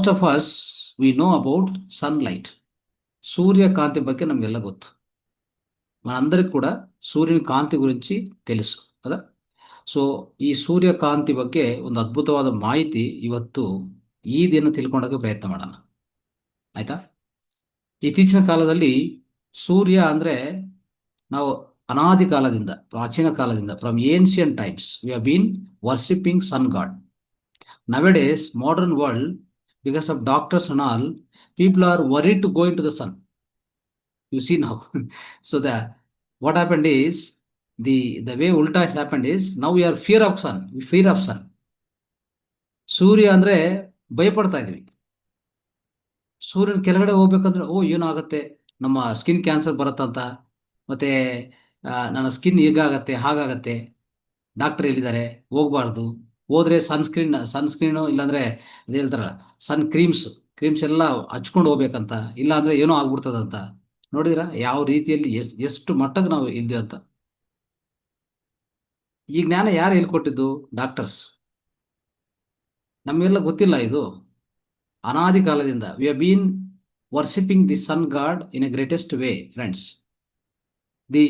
Most of us, we know about sunlight. సూర్యకాంతి ಬಗ್ಗೆ ನಮಗೆಲ್ಲ ಗೊತ್ತು. మనందరికి కూడా సూర్యుని కాంతి గురించి తెలుసు కదా. ಸೊ ಈ ಸೂರ್ಯಕಾಂತಿ ಬಗ್ಗೆ ಒಂದು ಅದ್ಭುತವಾದ ಮಾಹಿತಿ ಇವತ್ತು ಈ ದಿನ ತಿಳ್ಕೊಳ್ಳೋಕೆ ಪ್ರಯತ್ನ ಮಾಡೋಣ, ಆಯ್ತಾ. ಇತ್ತೀಚಿನ ಕಾಲದಲ್ಲಿ ಸೂರ್ಯ ಅಂದರೆ ನಾವು ಅನಾದಿ ಕಾಲದಿಂದ, ಪ್ರಾಚೀನ ಕಾಲದಿಂದ, from ancient times we have been worshipping sun god. Nowadays, modern world, because of doctors and all, people are worried to go into the sun. You see now. So what happened is, the way ulta has happened is, now we are fear of sun. We fear of sun. ಸೂರ್ಯ ಅಂದರೆ ಭಯಪಡ್ತಾ ಇದ್ವಿ. ಸೂರ್ಯನ ಕೆಳಗಡೆ ಹೋಗ್ಬೇಕಂದ್ರೆ ಏನಾಗುತ್ತೆ, ನಮ್ಮ skin cancer ಬರುತ್ತಂತ, ಮತ್ತೆ ನನ್ನ skin ಹೀಗಾಗತ್ತೆ ಹಾಗಾಗತ್ತೆ, doctor ಹೇಳಿದ್ದಾರೆ ಹೋಗ್ಬಾರ್ದು, ಹೋದ್ರೆ ಸನ್ಸ್ಕ್ರೀನು ಇಲ್ಲಾಂದ್ರೆ ಅದು ಹೇಳ್ತಾರಲ್ಲ ಸನ್ ಕ್ರೀಮ್ಸ್ ಎಲ್ಲ ಹಚ್ಕೊಂಡು ಹೋಗ್ಬೇಕಂತ, ಇಲ್ಲ ಅಂದ್ರೆ ಏನೋ ಆಗ್ಬಿಡ್ತದಂತ. ನೋಡಿದ್ರ ಯಾವ ರೀತಿಯಲ್ಲಿ ಎಷ್ಟು ಮಟ್ಟಕ್ಕೆ ನಾವು ಇಲ್ದಿ ಅಂತ. ಈ ಜ್ಞಾನ ಯಾರು ಹೇಳ್ಕೊಟ್ಟಿದ್ದು? ಡಾಕ್ಟರ್ಸ್. ನಮಗೆಲ್ಲ ಗೊತ್ತಿಲ್ಲ ಇದು. ಅನಾದಿ ಕಾಲದಿಂದ we have been worshipping the sun god in a greatest way, friends. The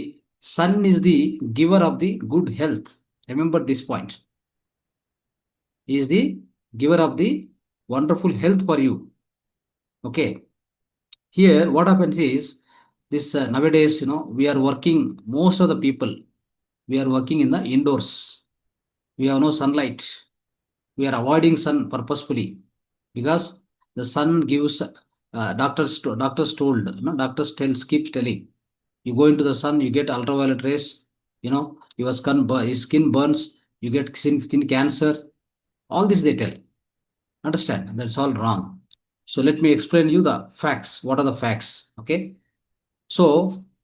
sun is the giver of the good health. Remember this point. He is the giver of the wonderful health for you. Okay. Here, what happens is, this nowadays, we are working, most of the people, we are working in the indoors. We have no sunlight. We are avoiding sun purposefully because the sun gives, doctors told, doctors keeps telling, you go into the sun, you get ultraviolet rays, your skin burns, you get skin cancer. All this they tell. Understand? That's all wrong. So let me explain you the facts. What are the facts? Okay. So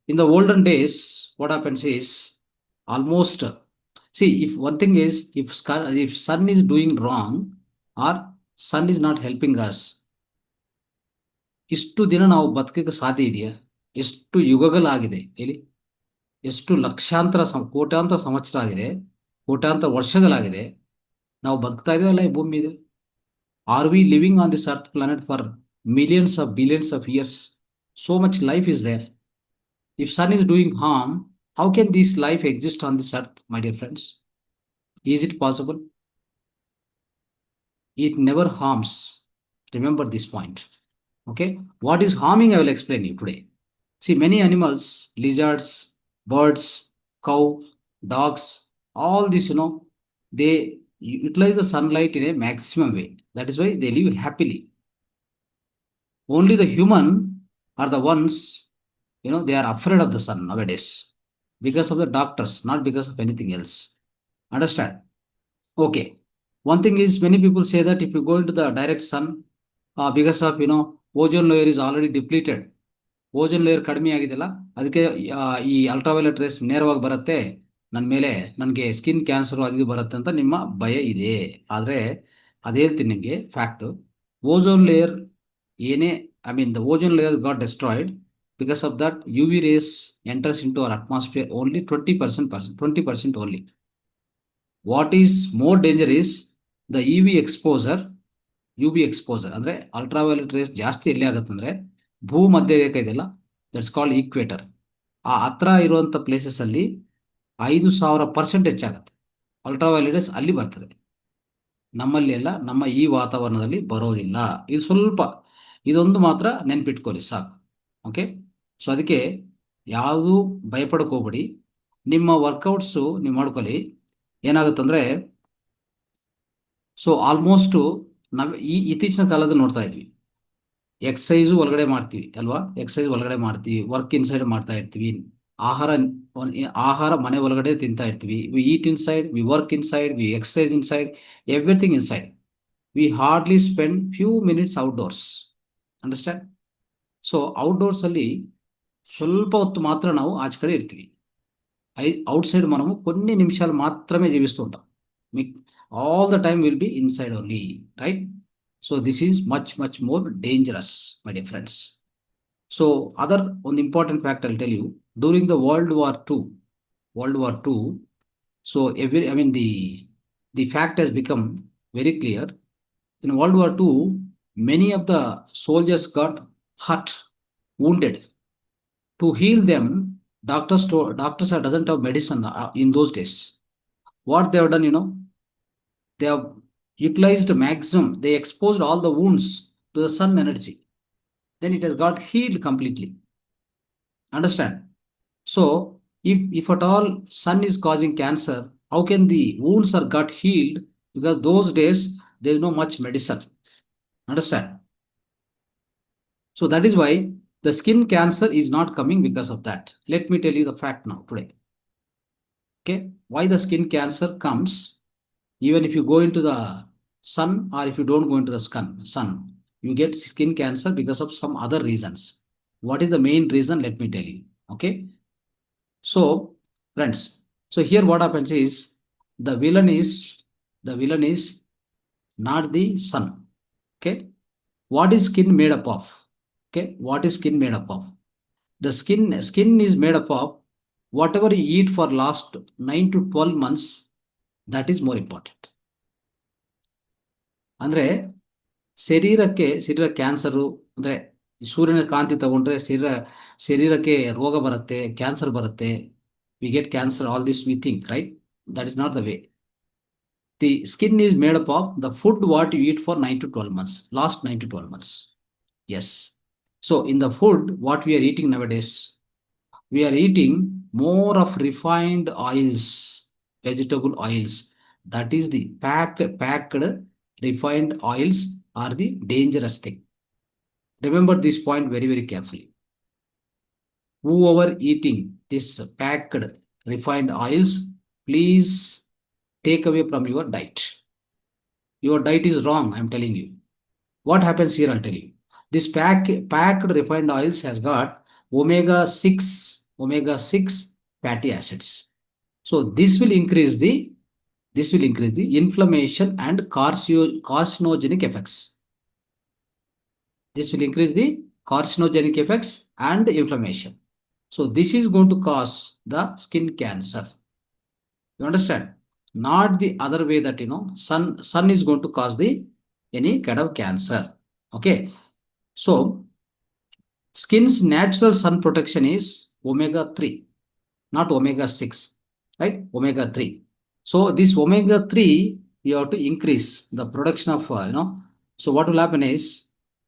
in the olden days, what happens is, almost, see, if one thing is, if sun is doing wrong or sun is not helping us, ಇಷ್ಟು ದಿನ ನಾವು ಬದುಕಕ್ಕೆ ಸಾಧ್ಯ ಇದೆಯಾ? ಎಷ್ಟು ಯುಗಗಳಾಗಿದೆ ಹೇಳಿ, ಎಷ್ಟು ಲಕ್ಷಾಂತರ ಕೋಟ್ಯಾಂತರ ಸಂವತ್ಸರ ಆಗಿದೆ, ಕೋಟ್ಯಾಂತರ ವರ್ಷಗಳಾಗಿದೆ, ನಾವು ಬದುಕ್ತಾ ಇದೀವಲ್ಲ ಈ ಭೂಮಿ ಇದೆ. Are we living on this earth planet for millions of billions of years? So much life is there. If sun is doing harm, how can this life exist on this earth, my dear friends? Is it possible? It never harms. Remember this point. Okay. What is harming, I will explain you today. See, many animals, lizards, birds, cow, dogs, all this, they utilize the sunlight in a maximum way. That is why they live happily. Only the human are the ones, they are afraid of the sun nowadays because of the doctors, not because of anything else. Understand? Okay. One thing is, many people say that if you go into the direct sun, because of, ozone layer is already depleted. Ozone layer ಕಡಿಮೆ ಆಗಿದೆಲ್ಲ, ಅದಕ್ಕೆ ಈ ultraviolet race ನೇರವಾಗಿ ಬರುತ್ತೆ ನನ್ನ ಮೇಲೆ, ನನಗೆ skin cancer ಅದು ಬರುತ್ತೆ ಅಂತ ನಿಮ್ಮ ಭಯ ಇದೆ. ಆದರೆ ಅದು ಹೇಳ್ತೀನಿ ನಿಮಗೆ fact. Ozone layer the ozone layer got destroyed. Because of that, UV rays enters into our atmosphere only 20% only. What is more danger is the UV exposure. ಅಂದರೆ ಅಲ್ಟ್ರಾವೈಲೆಟ್ ರೇಸ್ ಜಾಸ್ತಿ ಎಲ್ಲಿ ಆಗುತ್ತೆ ಅಂದರೆ, ಭೂ ಮಧ್ಯ ರೇಖೆ ಇದೆಯಲ್ಲ, ದಟ್ಸ್ ಕಾಲ್ಡ್ ಈಕ್ವೇಟರ್. ಆ ಹತ್ರ ಇರುವಂಥ ಪ್ಲೇಸಸ್ಸಲ್ಲಿ 5000% ಹೆಚ್ಚಾಗುತ್ತೆ ಅಲ್ಟ್ರಾವೈಲೆಟ್ ರೇಸ್, ಅಲ್ಲಿ ಬರ್ತದೆ. ನಮ್ಮಲ್ಲಿ ಎಲ್ಲ, ನಮ್ಮ ಈ ವಾತಾವರಣದಲ್ಲಿ ಬರೋದಿಲ್ಲ. ಇದು ಸ್ವಲ್ಪ, ಇದೊಂದು ಮಾತ್ರ ನೆನ್ಪಿಟ್ಕೊಳ್ಳಿ ಸಾಕು. ಓಕೆ. ಸೊ ಅದಕ್ಕೆ ಯಾವುದು ಭಯಪಡಕ್ಕೆ ಹೋಗ್ಬೇಡಿ. ನಿಮ್ಮ ವರ್ಕೌಟ್ಸು ನೀವು ಮಾಡ್ಕೊಳ್ಳಿ. ಏನಾಗುತ್ತಂದರೆ, ಸೊ ಆಲ್ಮೋಸ್ಟು ನಾವು ಇತ್ತೀಚಿನ ಕಾಲದಲ್ಲಿ ನೋಡ್ತಾ ಇದ್ವಿ, ಎಕ್ಸಸೈಸು ಒಳಗಡೆ ಮಾಡ್ತೀವಿ ಅಲ್ವಾ, ಎಕ್ಸಸೈಸ್ ಒಳಗಡೆ ಮಾಡ್ತೀವಿ, ವರ್ಕ್ ಇನ್ಸೈಡ್ ಮಾಡ್ತಾ ಇರ್ತೀವಿ, ಆಹಾರ ಮನೆ ಒಳಗಡೆ ತಿಂತಾ ಇರ್ತೀವಿ. We eat inside, we work inside, we exercise inside, everything inside. We hardly spend few minutes outdoors. Understand? So ಔಟ್ಡೋರ್ಸಲ್ಲಿ ಸ್ವಲ್ಪ ಹೊತ್ತು ಮಾತ್ರ ನಾವು ಆಚೆ ಕಡೆ ಇರ್ತೀವಿ. ಔಟ್ಸೈಡ್ మనము కొన్ని నిమిషాలు మాత్రమే జీవిస్తూ ఉంటాం. All the time will be inside only, right? So this is much more dangerous, my dear friends. So one important fact I'll tell you, during the World War II, so the fact has become very clear. In World War II, many of the soldiers got hurt, wounded. To heal them, doctors doesn't have medicine in those days. What they have done, they have utilized maximum. They exposed all the wounds to the sun energy. Then it has got healed completely. Understand? So, if at all sun is causing cancer, how can the wounds are got healed? Because those days there is no much medicine. Understand? So that is why the skin cancer is not coming because of that. Let me tell you the fact now today. Okay, why the skin cancer comes? Even if you go into the sun or if you don't go into the sun, you get skin cancer because of some other reasons. What is the main reason? Let me tell you. Okay. So, friends, so here what happens is the villain is not the sun. Okay. What is skin made up of? Okay. What is skin made up of? The skin is made up of whatever you eat for last 9 to 12 months. That is more important. ಅಂದ್ರೆ ಶರೀರ cancer ಅಂದ್ರೆ ಸೂರ್ಯನ ಕಾಂತಿ ತಗೊಂಡ್ರೆ ಶರೀರಕ್ಕೆ ರೋಗ ಬರುತ್ತೆ, cancer ಬರುತ್ತೆ. We get cancer, all this we think, right? That is not the way. The skin is made up of the food what you eat for 9 to 12 months, last 9 to 12 months. Yes. So in the food what we are eating nowadays, we are eating more of refined oils, vegetable oils. That is the packed refined oils are the dangerous thing. Remember this point very, very carefully. Whoever eating this packed refined oils, please take away from your diet. Your diet is wrong, I'm telling you. What happens here, I'll tell you. This packed refined oils has got omega 6 fatty acids. So this will increase the inflammation and carcinogenic effects. This will increase the carcinogenic effects and inflammation. So this is going to cause the skin cancer. You understand? Not the other way that sun is going to cause the any kind of cancer. Okay. So skin's natural sun protection is omega 3, not omega 6, right? Omega 3. So this omega 3 you have to increase the production of so what will happen is,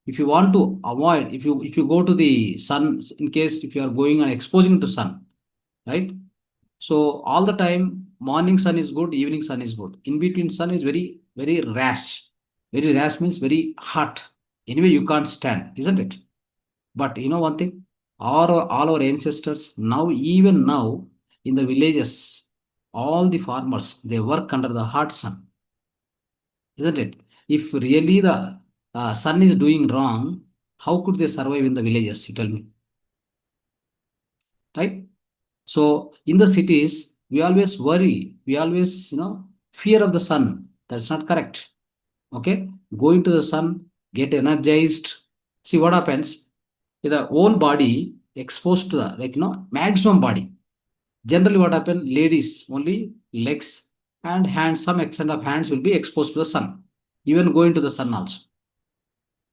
if you want to avoid, if you go to the sun, in case if you are going and exposing to sun, right? So all the time morning sun is good, evening sun is good. In between sun is very, very rash. Very rash means very hot. Anyway, you can't stand, isn't it? But you know one thing, all our ancestors now, even now in the villages, all the farmers, they work under the hot sun, isn't it? If really the sun is doing wrong, how could they survive in the villages? You tell me, right? So in the cities, we always worry, we always fear of the sun. That's not correct. Okay, go into the sun, get energized. See what happens, the whole body exposed to the maximum body. Generally what happen, ladies only legs and hands, some extent of hands will be exposed to the sun, even going to the sun also.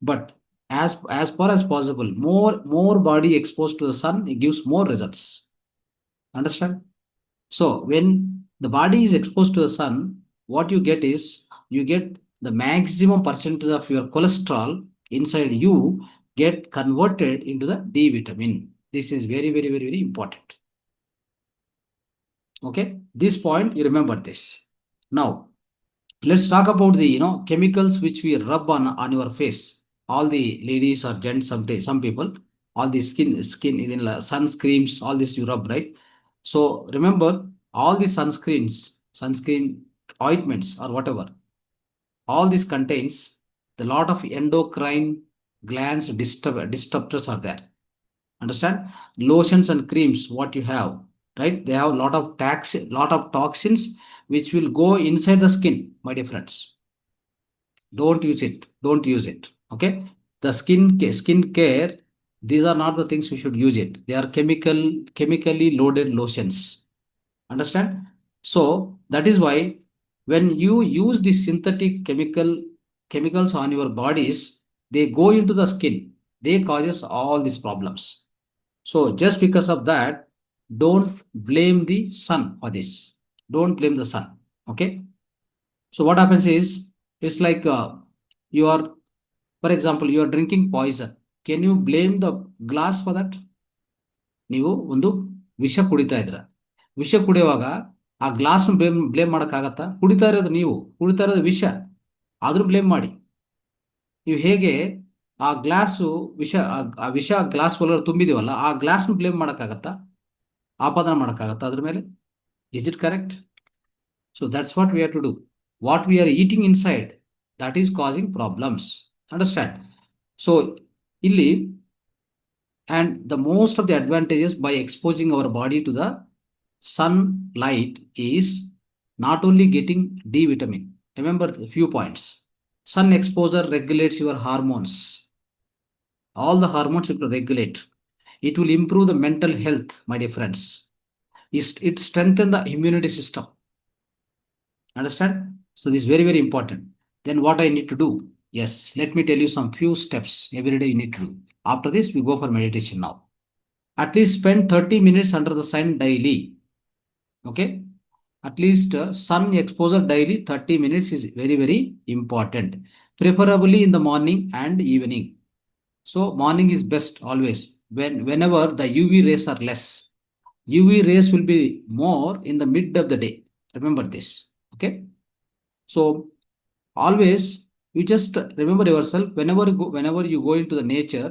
But as far as possible, more body exposed to the sun, it gives more results. Understand? So when the body is exposed to the sun, what you get is, you get the maximum percentage of your cholesterol inside you get converted into the D vitamin. This is very, very, very, very important. Okay, this point you remember this. Now let's talk about the chemicals which we rub on your face. All the ladies or gents, some people, all the skin in sunscreens, all this you rub, right? So remember, all the sunscreen ointments or whatever, all this contains the lot of endocrine glands disruptors are there. Understand? Lotions and creams what you have, right? They have lot of toxins which will go inside the skin, my dear friends. Don't use it. Okay, the skin care, these are not the things you should use it. They are chemically loaded lotions. Understand? So that is why when you use the synthetic chemicals on your bodies, they go into the skin. They causes all these problems. So just because of that, don't blame the sun for this. Don't blame the sun. Okay. So what happens is, it's like you are, for example, you are drinking poison. Can you blame the glass for that? ನೀವು ಒಂದು ವಿಷ ಕುಡಿತಾ ಇದ್ರ, ವಿಷ ಕುಡಿಯುವಾಗ ಆ glass blame ಮಾಡೋಕ್ಕಾಗತ್ತಾ? ಕುಡಿತಾ ಇರೋದು ನೀವು, ಕುಡಿತಾ ಇರೋದು ವಿಷ, ಆದ್ರೂ ಬ್ಲೇಮ್ ಮಾಡಿ. ನೀವು ಹೇಗೆ ಆ ಗ್ಲಾಸು ವಿಷ, ಆ ವಿಷ ಗ್ಲಾಸ್ ಒಳಗಡೆ ತುಂಬಿದೀವಲ್ಲ, ಆ ಗ್ಲಾಸ್ನು ಬ್ಲೇಮ್ ಮಾಡೋಕ್ಕಾಗತ್ತಾ? ಆಪಾದನೆ ಮಾಡೋಕ್ಕಾಗತ್ತಾ ಅದ್ರ ಮೇಲೆ? Is it correct? So that's what we have to do. What we are eating inside, that is causing problems. Understand? So ಇಲ್ಲಿ, and the most of the advantages by exposing our body to the sunlight is not only getting D vitamin. Remember the few points. Sun exposure regulates your hormones. All the hormones it will regulate. It will improve the mental health, my dear friends. It strengthens the immunity system. Understand? So this is very, very important. Then what I need to do? Yes, let me tell you some few steps every day you need to do. After this, we go for meditation now. At least spend 30 minutes under the sun daily. Okay? At least sun exposure daily 30 minutes is very, very important. Preferably in the morning and evening. So morning is best always. Whenever the UV rays are less. UV rays will be more in the mid of the day. Remember this. Okay? So always you just remember yourself, whenever you go into the nature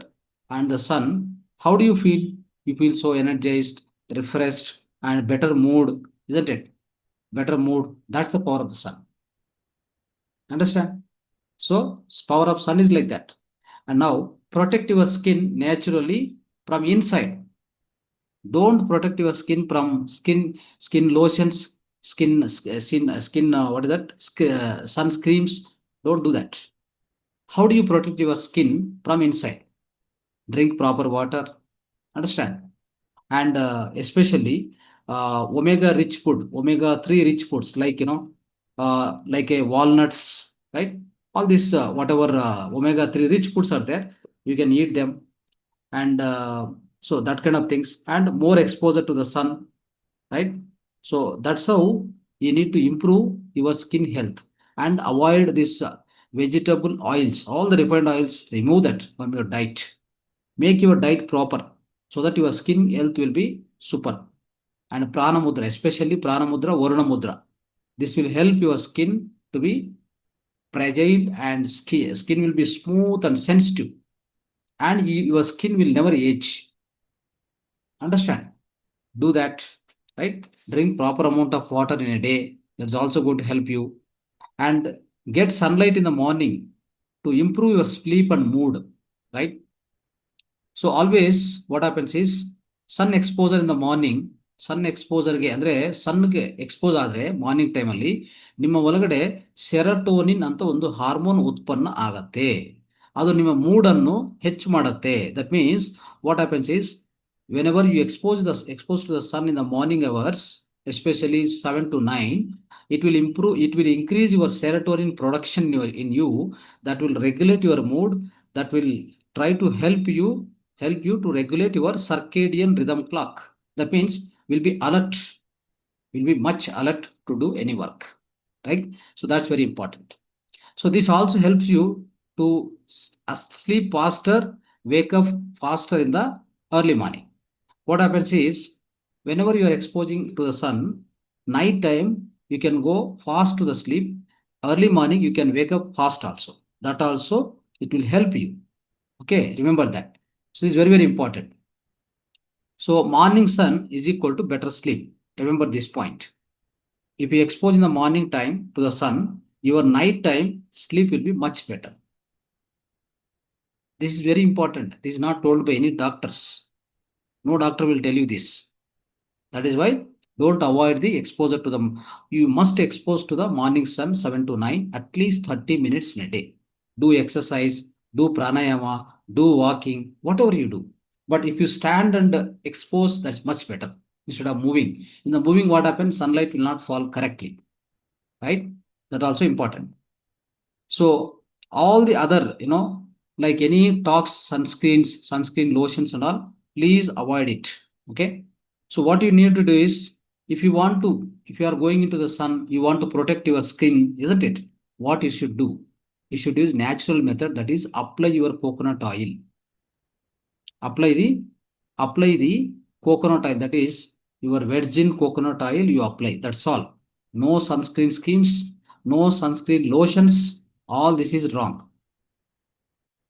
and the sun, how do you feel? You feel so energized, refreshed, and better mood, isn't it? Better mood. That's the power of the sun. Understand? So power of sun is like that. And now protect your skin naturally from inside. Don't protect your skin from skin lotions, skin what is that? Sunscreens. Don't do that. How do you protect your skin from inside? Drink proper water. Understand? And especially omega rich food, omega 3 rich foods, like like a walnuts, right? All this whatever omega 3 rich foods are there, you can eat them. And so that kind of things, and more exposure to the sun, right? So that's how you need to improve your skin health and avoid this vegetable oils. All the refined oils, remove that from your diet. Make your diet proper so that your skin health will be super. And prana mudra, especially prana mudra, varuna mudra, this will help your skin to be fragile, and skin will be smooth and sensitive, and your skin will never age. Understand? Do that, right? Drink proper amount of water in a day. That's also going to help you. And get sunlight in the morning to improve your sleep and mood, right? So always what happens is, sun exposure in the morning, sun exposure ಗೆ ಅಂದ್ರೆ ಸನ್ಗೆ expose ಆದ್ರೆ morning ಟೈಮಲ್ಲಿ ನಿಮ್ಮ ಒಳಗಡೆ serotonin ಅಂತ ಒಂದು hormone ಉತ್ಪನ್ನ ಆಗತ್ತೆ. ಅದು ನಿಮ್ಮ ಮೂಡನ್ನು ಹೆಚ್ಚು ಮಾಡುತ್ತೆ. That means what happens is, whenever you expose to the sun in the morning hours, especially 7 to 9, it will increase your serotonin production in you, that will regulate your mood, that will try to help you to regulate your circadian rhythm clock. That means will be alert, will be much alert to do any work, right? So that's very important. So this also helps you to sleep faster, wake up faster in the early morning. What happens is, whenever you are exposing to the sun, night time you can go fast to the sleep. Early morning you can wake up fast also. That also it will help you. Okay, remember that. So this is very, very important. So morning sun is equal to better sleep. Remember this point. If you expose in the morning time to the sun, your night time sleep will be much better. This is very important. This is not told by any doctors. No doctor will tell you this. That is why don't avoid the exposure to the, you must expose to the morning sun 7 to 9, at least 30 minutes in a day. Do exercise, do pranayama, do walking, whatever you do. But if you stand and expose, that's much better instead of moving. In the moving, what happens? Sunlight will not fall correctly, right? That also important. So all the other, like any talks, sunscreens, sunscreen lotions and all, please avoid it. Okay. So what you need to do is, if you are going into the sun, you want to protect your skin, isn't it? What you should do? You should use natural method, that is apply your coconut oil. Apply the apply the coconut oil, that is your virgin coconut oil you apply. That's all. No sunscreen schemes, no sunscreen lotions. All this is wrong.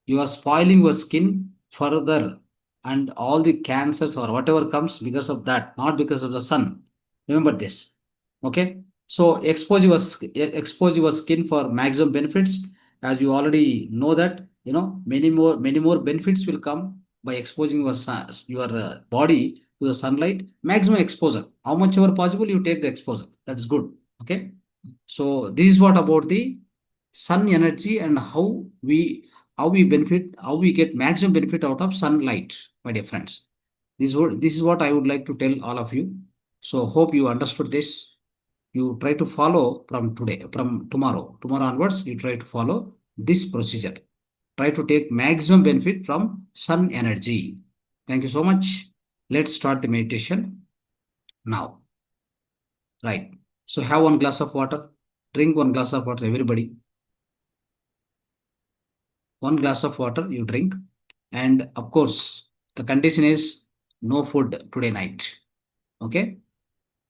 You are spoiling your skin further, and all the cancers or whatever comes because of that, not because of the sun. Remember this. Okay. So expose your skin for maximum benefits. As you already know that, many more benefits will come by exposing your body to the sunlight. Maximum exposure, how much ever possible you take the exposure, that's good. Okay. So this is what about the sun energy, and how we benefit, how we get maximum benefit out of sunlight, my dear friends. This is what I would like to tell all of you. So hope you understood this. You try to follow from today, from tomorrow onwards. You try to follow this procedure. Try to take maximum benefit from sun energy. Thank you so much. Let's start the meditation now. Right. So have one glass of water. Drink one glass of water, everybody. One glass of water you drink. And of course, the condition is no food today night. Okay.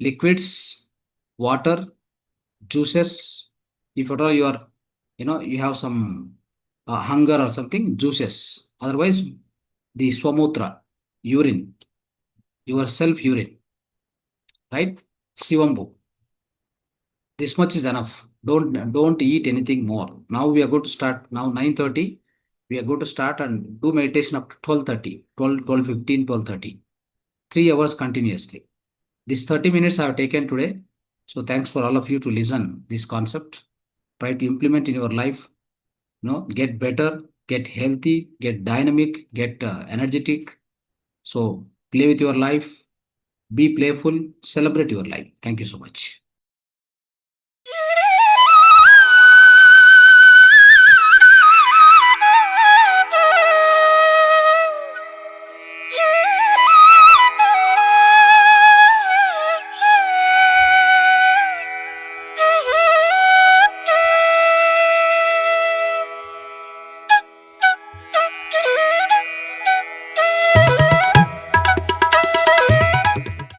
Liquids, water, juices. If at all you have some hunger or something, juices. Otherwise, the swamutra, urine, your self urine, right? Sivambu. This much is enough. Don't eat anything more. Now we are going to start. Now 9:30. We are going to start and do meditation up to 12:30, 12:15, 12:30. 3 hours continuously. This 30 minutes I have taken today. So thanks for all of you to listen this concept. Try to implement in your life. Get better, get healthy, get dynamic, get energetic. So play with your life. Be playful. Celebrate your life. Thank you so much.